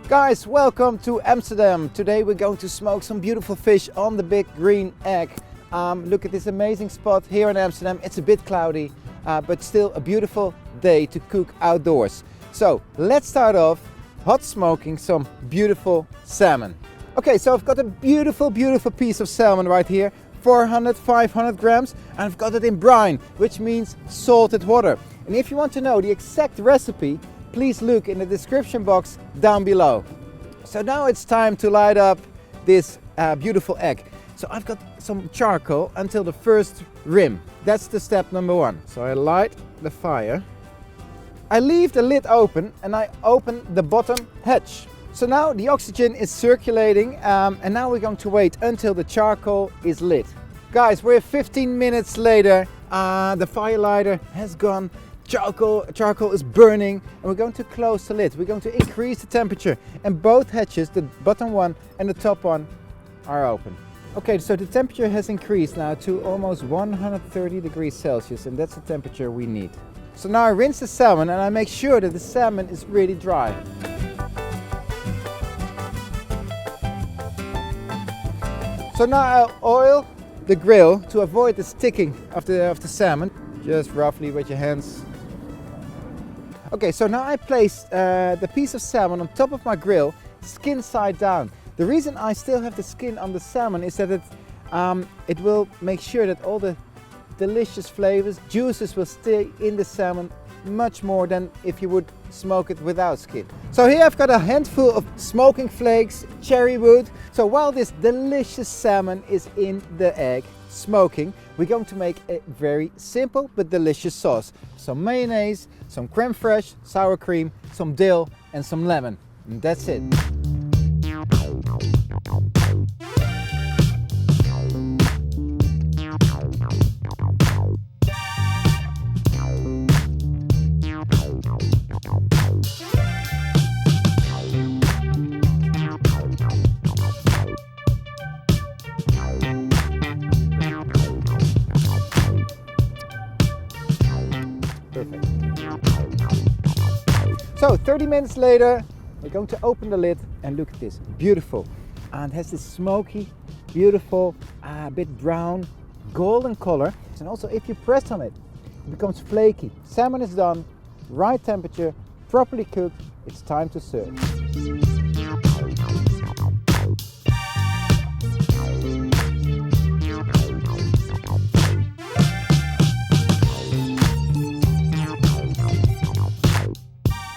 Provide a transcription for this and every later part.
Guys, welcome to Amsterdam. Today we're going to smoke some beautiful fish on the big green egg. Look at this amazing spot here in Amsterdam. It's a bit cloudy, but still a beautiful day to cook outdoors. So let's start off hot smoking some beautiful salmon. Okay, so I've got a beautiful piece of salmon right here. 500 grams, and I've got it in brine, which means salted water. And if you want to know the exact recipe, please look in the description box down below. So now it's time to light up this beautiful egg. So I've got some charcoal until the first rim. That's the step number one. So I light the fire. I leave the lid open and I open the bottom hatch. So now the oxygen is circulating and now we're going to wait until the charcoal is lit. Guys, we're 15 minutes later. The fire lighter has gone. Charcoal is burning, and we're going to close the lid. We're going to increase the temperature, and both hatches, the bottom one and the top one, are open. Okay, so the temperature has increased now to almost 130 degrees Celsius, and that's the temperature we need. So now I rinse the salmon and I make sure that the salmon is really dry. So now I'll oil the grill to avoid the sticking of the salmon, just roughly with your hands. Okay, so now I place the piece of salmon on top of my grill, skin side down. The reason I still have the skin on the salmon is that it will make sure that all the delicious flavors, juices will stay in the salmon much more than if you would smoke it without skin. So here I've got a handful of smoking flakes, cherry wood. So while this delicious salmon is in the egg smoking, we're going to make a very simple but delicious sauce. Some mayonnaise, some creme fraiche, sour cream, some dill and some lemon. And that's it. Perfect. So 30 minutes later, we're going to open the lid and look at this. Beautiful. And it has this smoky, beautiful, bit brown, golden color. And also if you press on it, it becomes flaky. Salmon is done, right temperature, properly cooked. It's time to serve.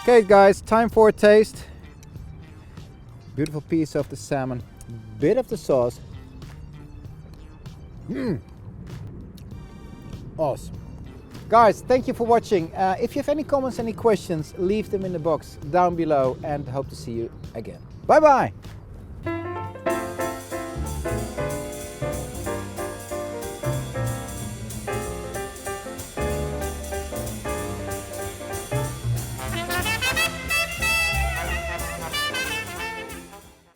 Okay guys, time for a taste. Beautiful piece of the salmon, bit of the sauce. Awesome. Guys, thank you for watching. If you have any comments, any questions, leave them in the box down below and hope to see you again. Bye bye.